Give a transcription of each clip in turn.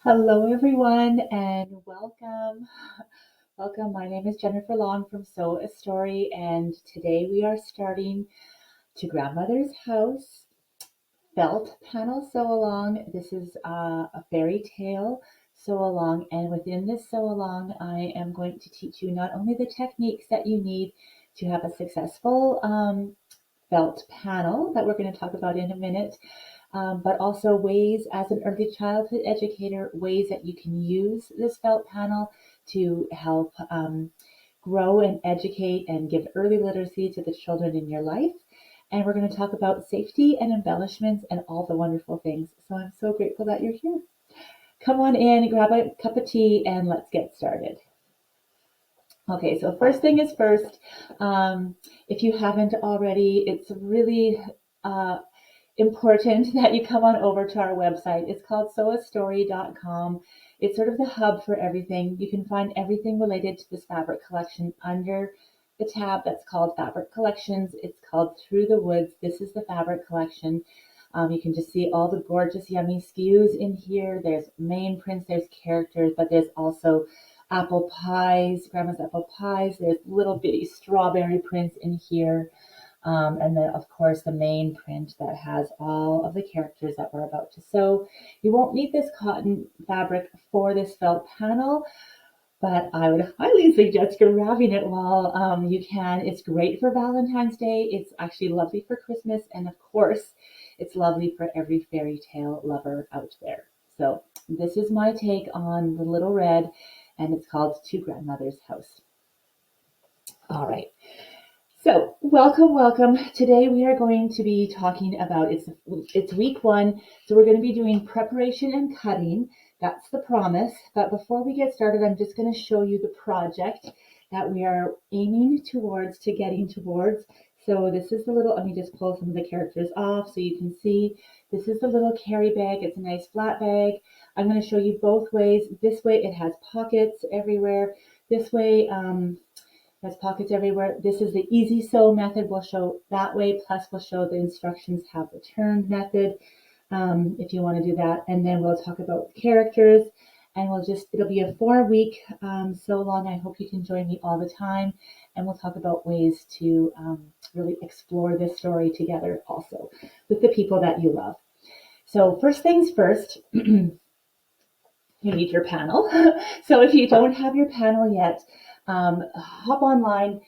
Hello, everyone, and welcome. Welcome. My name is Jennifer Long from Sew a Story, and today we are starting To Grandmother's House Felt Panel Sew Along. This is a fairy tale sew along, and within this sew along, I am going to teach you not only the techniques that you need to have a successful felt panel that we're going to talk about in a minute, but also ways as an early childhood educator, ways that you can use this felt panel to help grow and educate and give early literacy to the children in your life. And we're going to talk about safety and embellishments and all the wonderful things. So I'm so grateful that you're here. Come on in, grab a cup of tea, and let's get started. Okay, so first thing is first. If you haven't already, it's really important that you come on over to our website. It's called sewastory.com. It's sort of the hub for everything. You can find everything related to this fabric collection under the tab that's called Fabric Collections. It's called Through the Woods. This is the fabric collection. You can just see all the gorgeous, yummy SKUs in here. There's main prints, there's characters, but there's also apple pies, grandma's apple pies. There's little bitty strawberry prints in here. And then, of course, the main print that has all of the characters that we're about to sew. You won't need this cotton fabric for this felt panel, but I would highly suggest grabbing it while you can. It's great for Valentine's Day. It's actually lovely for Christmas. And of course, it's lovely for every fairy tale lover out there. So this is my take on the Little Red, and it's called To Grandmother's House. All right. So welcome. Today we are going to be talking about, it's week one, so we're going to be doing preparation and cutting. That's the promise. But before we get started, I'm just going to show you the project that we are aiming towards to getting towards. So this is the little, let me just pull some of the characters off so you can see. This is the little carry bag. It's a nice flat bag. I'm going to show you both ways. This way it has pockets everywhere. This way, has pockets everywhere. This is the easy sew method. We'll show that way. Plus we'll show the instructions have the turned method if you want to do that. And then we'll talk about characters, and it'll be a 4-week sew along. I hope you can join me all the time. And we'll talk about ways to really explore this story together also with the people that you love. So first things first, you need your panel. So if you don't have your panel yet, hop online,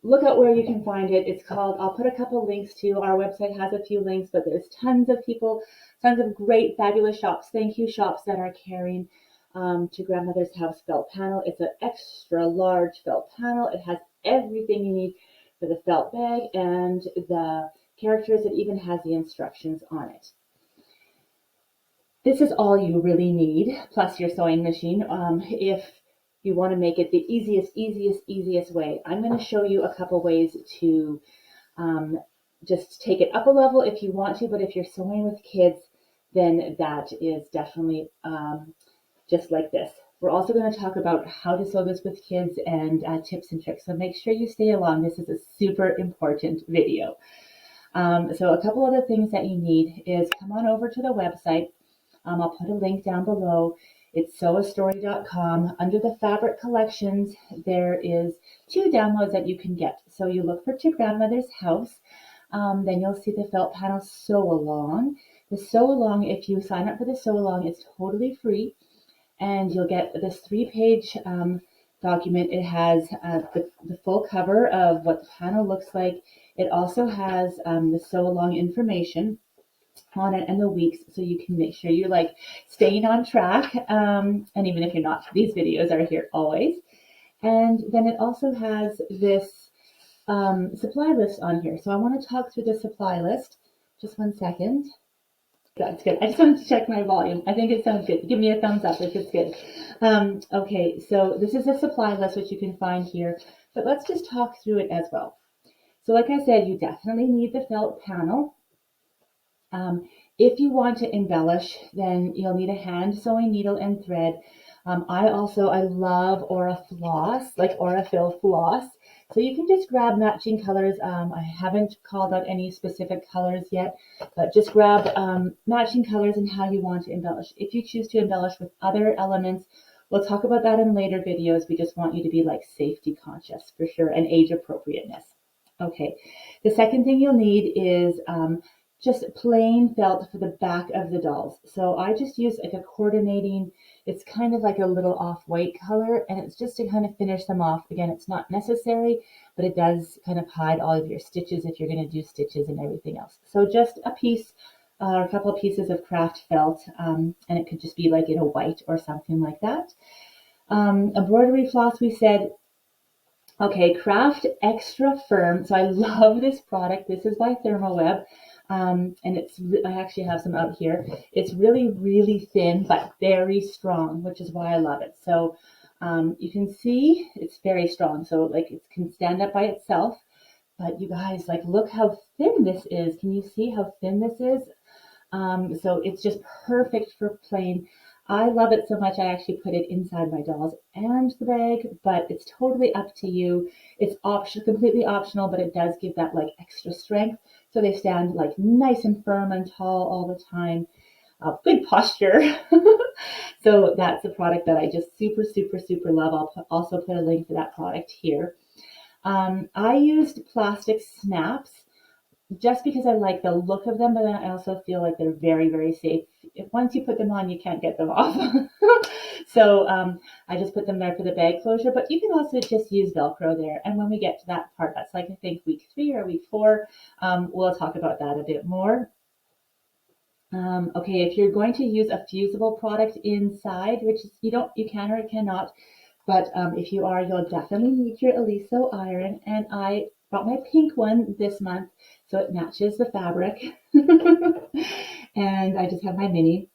look at where you can find it. It's called, I'll put a couple links to, our website has a few links, but there's tons of great, fabulous shops. Thank you, shops that are carrying To Grandmother's House felt panel. It's an extra large felt panel. It has everything you need for the felt bag and the characters. It even has the instructions on it. This is all you really need, plus your sewing machine. If you want to make it the easiest way, I'm going to show you a couple ways to just take it up a level if you want to, but if you're sewing with kids, then that is definitely just like this. We're also going to talk about how to sew this with kids and tips and tricks, so make sure you stay along. This is a super important video. So a couple other things that you need is come on over to the website. I'll put a link down below. It's sewastory.com. Under the fabric collections, there is 2 downloads that you can get. So you look for To Grandmother's House. Then you'll see the felt panel sew along. The sew along, if you sign up for the sew along, it's totally free. And you'll get this 3-page document. It has the full cover of what the panel looks like. It also has the sew along information on it and the weeks, so you can make sure you're like staying on track, and even if you're not, these videos are here always. And then it also has this supply list on here, so I want to talk through the supply list. Just one second. That's good. I just wanted to check my volume. I think it sounds good. Give me a thumbs up if it's good. Okay, so this is a supply list which you can find here, but let's just talk through it as well. So like I said, you definitely need the felt panel. If you want to embellish, then you'll need a hand sewing needle and thread. I love Aura floss, like Aura Fill floss. So you can just grab matching colors. I haven't called out any specific colors yet, but just grab matching colors and how you want to embellish. If you choose to embellish with other elements, we'll talk about that in later videos. We just want you to be like safety conscious for sure, and age appropriateness. Okay, the second thing you'll need is just plain felt for the back of the dolls. So I just use like a coordinating, it's kind of like a little off-white color, and it's just to kind of finish them off. Again, it's not necessary, but it does kind of hide all of your stitches if you're going to do stitches and everything else. So just a piece or a couple of pieces of craft felt, and it could just be like in a white or something like that. Embroidery floss, we said. Okay, Craft Extra Firm. So I love this product. This is by Thermoweb. And I actually have some out here. It's really, really thin, but very strong, which is why I love it. So you can see it's very strong. So like it can stand up by itself, but you guys, like, look how thin this is. Can you see how thin this is? So it's just perfect for plain. I love it so much I actually put it inside my dolls and the bag, but it's totally up to you. It's completely optional, but it does give that like extra strength. So they stand like nice and firm and tall all the time. Good posture. So that's a product that I just super, super, super love. I'll also put a link for that product here. I used plastic snaps just because I like the look of them, but then I also feel like they're very, very safe. If once you put them on, you can't get them off. So I just put them there for the bag closure, but you can also just use Velcro there. And when we get to that part, that's like I think week 3 or week 4, we'll talk about that a bit more. Okay, if you're going to use a fusible product inside, which is, you can or cannot, but if you are, you'll definitely need your Aliso iron, and I bought my pink one this month, so it matches the fabric. And I just have my mini.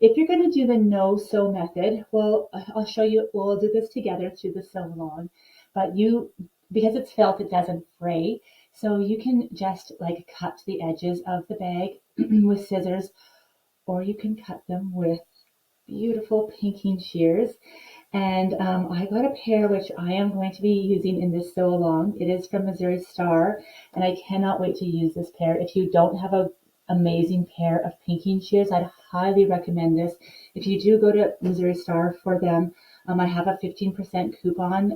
If you're going to do the no-sew method, well, I'll show you, we'll do this together through the sew along, but because it's felt, it doesn't fray, so you can just like cut the edges of the bag with scissors, or you can cut them with beautiful pinking shears. And I got a pair which I am going to be using in this sew along. It is from Missouri Star, and I cannot wait to use this pair. If you don't have an amazing pair of pinking shears, I'd highly recommend this. If you do go to Missouri Star for them, I have a 15% coupon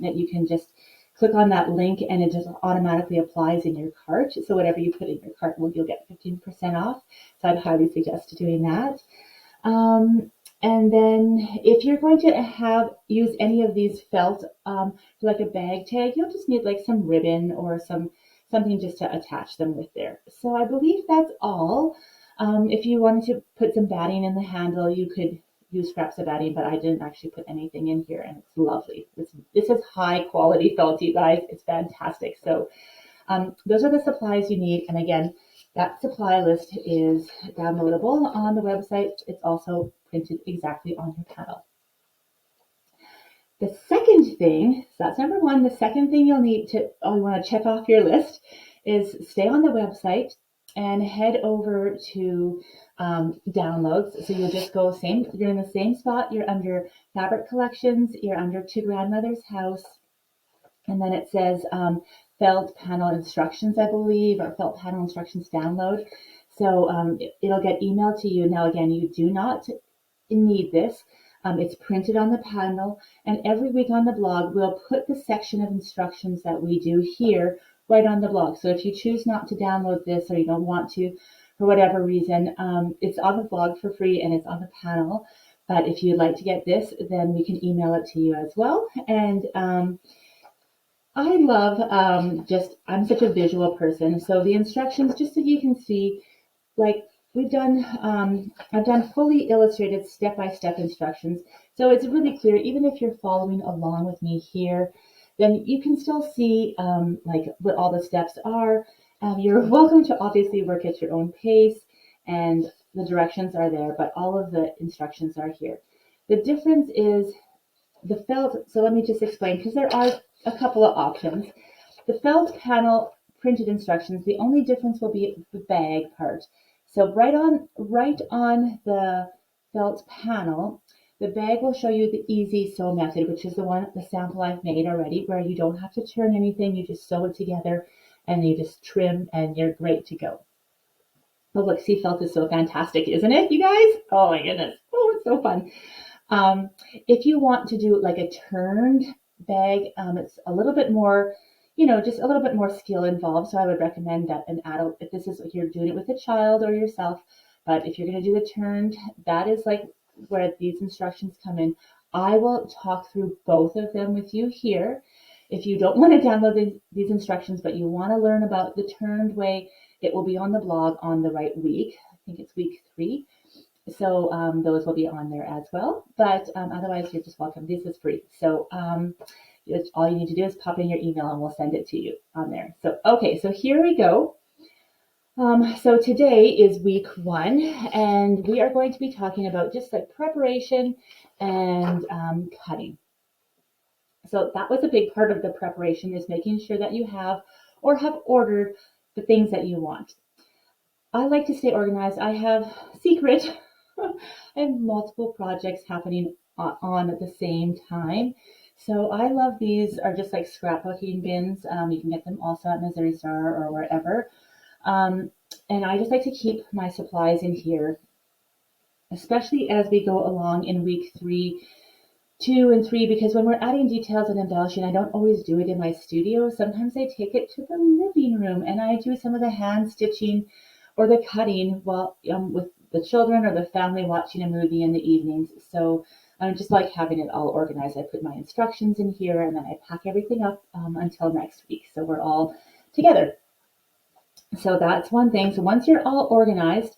that you can just click on that link, and it just automatically applies in your cart. So whatever you put in your cart, you'll get 15% off. So I'd highly suggest doing that. And then if you're going to use any of these felt for like a bag tag, you'll just need like some ribbon or something just to attach them with there. So I believe that's all. If you wanted to put some batting in the handle, you could use scraps of batting, but I didn't actually put anything in here, and it's lovely. This is high quality felt, you guys. It's fantastic. So those are the supplies you need. And again, that supply list is downloadable on the website. It's also printed exactly on your panel. The second thing, so that's number 1. The second thing you want to check off your list is stay on the website and head over to downloads. So you'll just go you're in the same spot. You're under fabric collections. You're under To Grandmother's House. And then it says felt panel instructions, I believe, or felt panel instructions download. So it'll get emailed to you. Now, again, you do not need this. It's printed on the panel, and every week on the blog, we'll put the section of instructions that we do here right on the blog. So if you choose not to download this, or you don't want to for whatever reason, it's on the blog for free and it's on the panel. But if you'd like to get this, then we can email it to you as well. And I love I'm such a visual person. So the instructions, just so you can see, like I've done fully illustrated step-by-step instructions. So it's really clear, even if you're following along with me here, then you can still see like what all the steps are. You're welcome to obviously work at your own pace, and the directions are there, but all of the instructions are here. The difference is the felt, so let me just explain, because there are a couple of options. The felt panel printed instructions, the only difference will be the bag part. So right on the felt panel, The bag will show you the easy sew method, which is the sample I've made already, where you don't have to turn anything. You just sew it together and you just trim and you're great to go. Oh, look, sea felt is so fantastic, isn't it, you guys? Oh my goodness. Oh, it's so fun. If you want to do like a turned bag, it's a little bit more, just a little bit more skill involved. So I would recommend that an adult, if this is like you're doing it with a child or yourself, but if you're going to do the turned, that is like where these instructions come in. I will talk through both of them with you here. If you don't want to download these instructions, but you want to learn about the turned way, it will be on the blog on the right week. I think it's week 3. So those will be on there as well. But otherwise, you're just welcome. This is free. So all you need to do is pop in your email and we'll send it to you on there. So, okay, so here we go. So today is week 1, and we are going to be talking about just like preparation and cutting. So that was a big part of the preparation, is making sure that you have or have ordered the things that you want. I like to stay organized. I have I have multiple projects happening on at the same time. So I love these are just like scrapbooking bins. You can get them also at Missouri Star or wherever. And I just like to keep my supplies in here, especially as we go along in week 2 and 3, because when we're adding details and embellishing, I don't always do it in my studio. Sometimes I take it to the living room and I do some of the hand stitching or the cutting while with the children or the family watching a movie in the evenings. So I just like having it all organized. I put my instructions in here and then I pack everything up until next week. So we're all together. So that's one thing. So once you're all organized,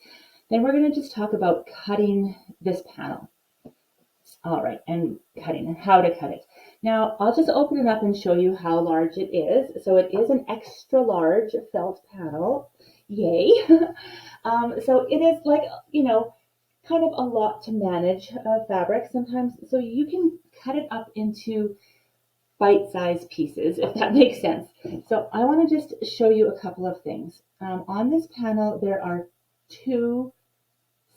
then we're going to just talk about cutting this panel. All right, and cutting and how to cut it. Now, I'll just open it up and show you how large it is. So it is an extra large felt panel. Yay. So it is like, kind of a lot to manage fabric sometimes. So you can cut it up into bite-sized pieces, if that makes sense. So I want to just show you a couple of things. On this panel, there are 2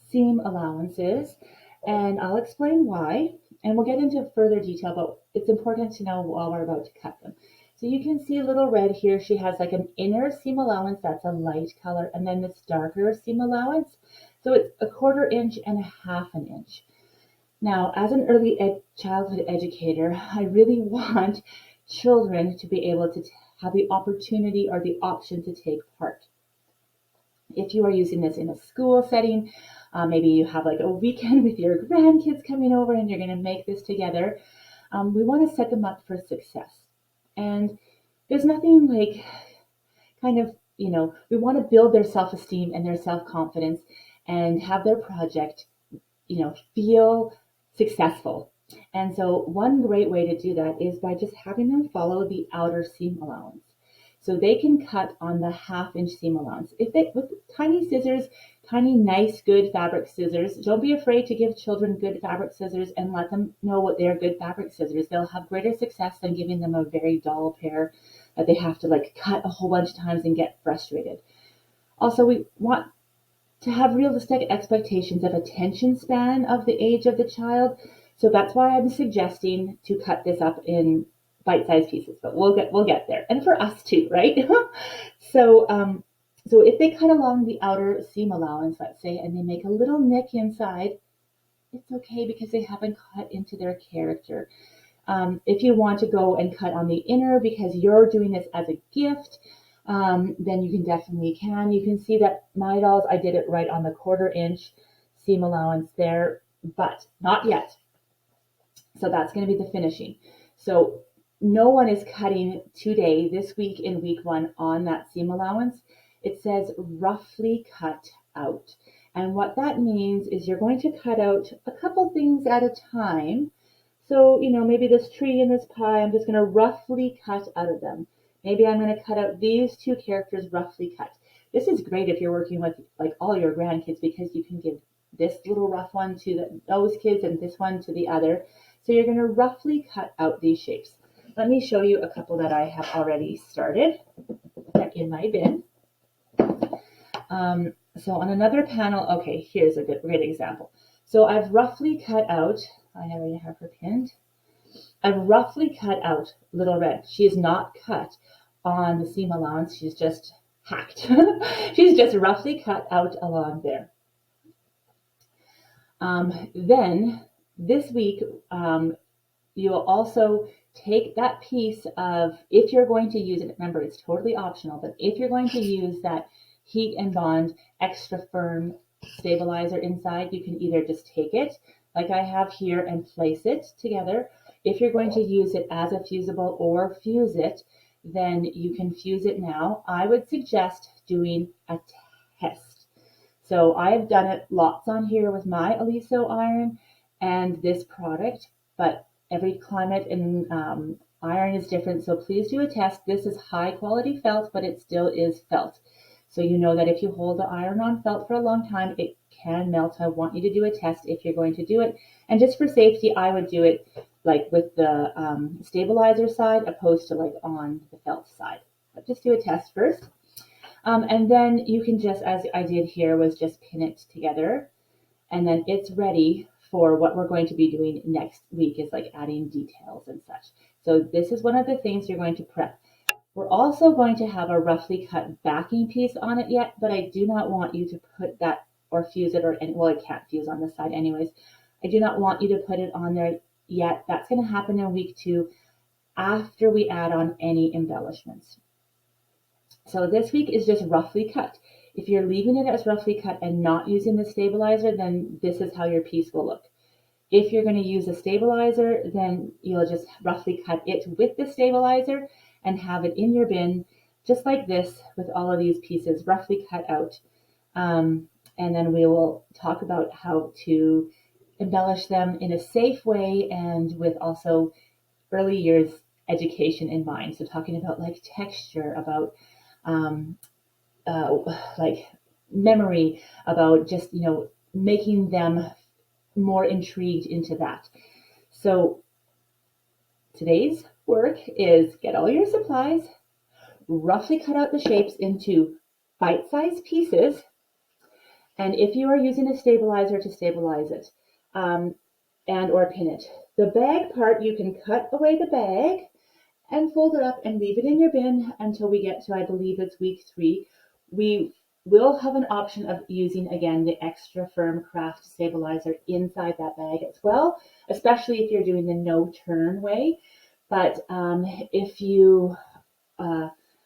seam allowances, and I'll explain why, and we'll get into further detail, but it's important to know while we're about to cut them. So you can see a little red here. She has like an inner seam allowance, that's a light color, and then this darker seam allowance. So it's 1/4 inch and 1/2 inch. Now, as an early childhood educator, I really want children to be able to have the opportunity or the option to take part. If you are using this in a school setting, maybe you have like a weekend with your grandkids coming over and you're going to make this together, we want to set them up for success. And there's nothing like we want to build their self-esteem and their self-confidence and have their project, feel successful. And so one great way to do that is by just having them follow the outer seam allowance. So they can cut on the 1/2 inch seam allowance. With tiny scissors, tiny, nice, good fabric scissors, don't be afraid to give children good fabric scissors and let them know what they're good fabric scissors. They'll have greater success than giving them a very dull pair that they have to like cut a whole bunch of times and get frustrated. Also, we want to have realistic expectations of attention span of the age of the child. So that's why I'm suggesting to cut this up in bite-sized pieces, but we'll get there. And for us too, right? So if they cut along the outer seam allowance, let's say, and they make a little nick inside, it's okay because they haven't cut into their character. If you want to go and cut on the inner because you're doing this as a gift, then you can definitely You can see that my dolls, I did it right on the 1/4 inch seam allowance there, but not yet. So that's going to be the finishing. So no one is cutting today, this week in week 1 on that seam allowance. It says roughly cut out. And what that means is you're going to cut out a couple things at a time. So, maybe this tree and this pie, I'm just going to roughly cut out of them. Maybe I'm going to cut out these 2 characters roughly cut. This is great if you're working with like all your grandkids because you can give this little rough one to those kids and this one to the other. So you're going to roughly cut out these shapes. Let me show you a couple that I have already started in my bin. So on another panel, okay, here's a great example. So I've roughly cut out I already have her pinned. I've roughly cut out Little Red. She is not cut on the seam allowance. She's just hacked. She's just roughly cut out along there. Then this week, you will also take that piece of, if you're going to use it, remember it's totally optional, but if you're going to use that Heat and Bond extra firm stabilizer inside, you can either just take it like I have here and place it together. If you're going to use it as a fusible or fuse it, then you can fuse it now. I would suggest doing a test. So I have done it lots on here with my Aliso iron and this product, but every climate and iron is different. So please do a test. This is high quality felt, but it still is felt. So you know that if you hold the iron on felt for a long time, it can melt. I want you to do a test if you're going to do it. And just for safety, I would do it like with the stabilizer side opposed to like on the felt side. But just do a test first. And then you can just, as I did here, was just pin it together. And then it's ready for what we're going to be doing next week, is like adding details and such. So this is one of the things you're going to prep. We're also going to have a roughly cut backing piece on it yet, but I do not want you to put that or fuse it, or, well, it can't fuse on this side anyways. I do not want you to put it on there yet. That's going to happen in week 2 after we add on any embellishments. So this week is just roughly cut. If you're leaving it as roughly cut and not using the stabilizer, then this is how your piece will look. If you're going to use a stabilizer, then you'll just roughly cut it with the stabilizer and have it in your bin, just like this, with all of these pieces roughly cut out. And then we will talk about how to embellish them in a safe way and with also early years education in mind. So talking about like texture, about like memory, about just, you know, making them more intrigued into that. So today's work is get all your supplies, roughly cut out the shapes into bite-sized pieces, and if you are using a stabilizer, to stabilize it and or pin it. The bag part, you can cut away the bag and fold it up and leave it in your bin until we get to, I believe it's week 3. We will have an option of using, again, the extra firm craft stabilizer inside that bag as well, especially if you're doing the no turn way. But if you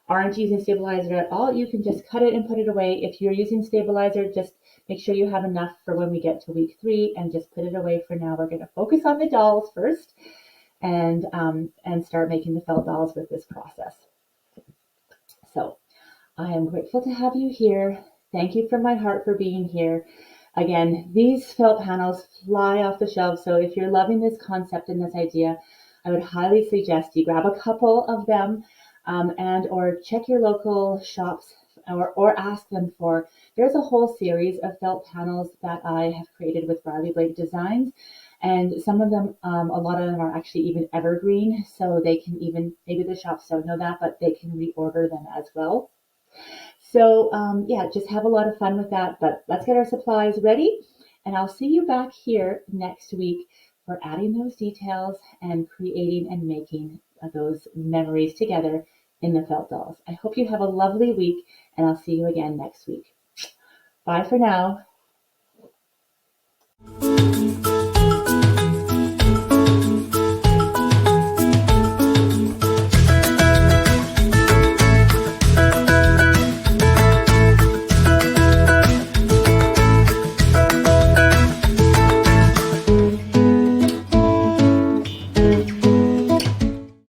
aren't using stabilizer at all, you can just cut it and put it away. If you're using stabilizer, just make sure you have enough for when we get to week 3 and just put it away for now. We're going to focus on the dolls first and start making the felt dolls with this process. So I am grateful to have you here. Thank you from my heart for being here. Again, these felt panels fly off the shelves. So if you're loving this concept and this idea, I would highly suggest you grab a couple of them and or check your local shops or ask them for. There's a whole series of felt panels that I have created with Riley Blake Designs. And some of them, a lot of them are actually even evergreen. So they can even, maybe the shops don't know that, but they can reorder them as well. So yeah, just have a lot of fun with that. But let's get our supplies ready. And I'll see you back here next week for adding those details and creating and making those memories together in the felt dolls. I hope you have a lovely week, and I'll see you again next week. Bye for now.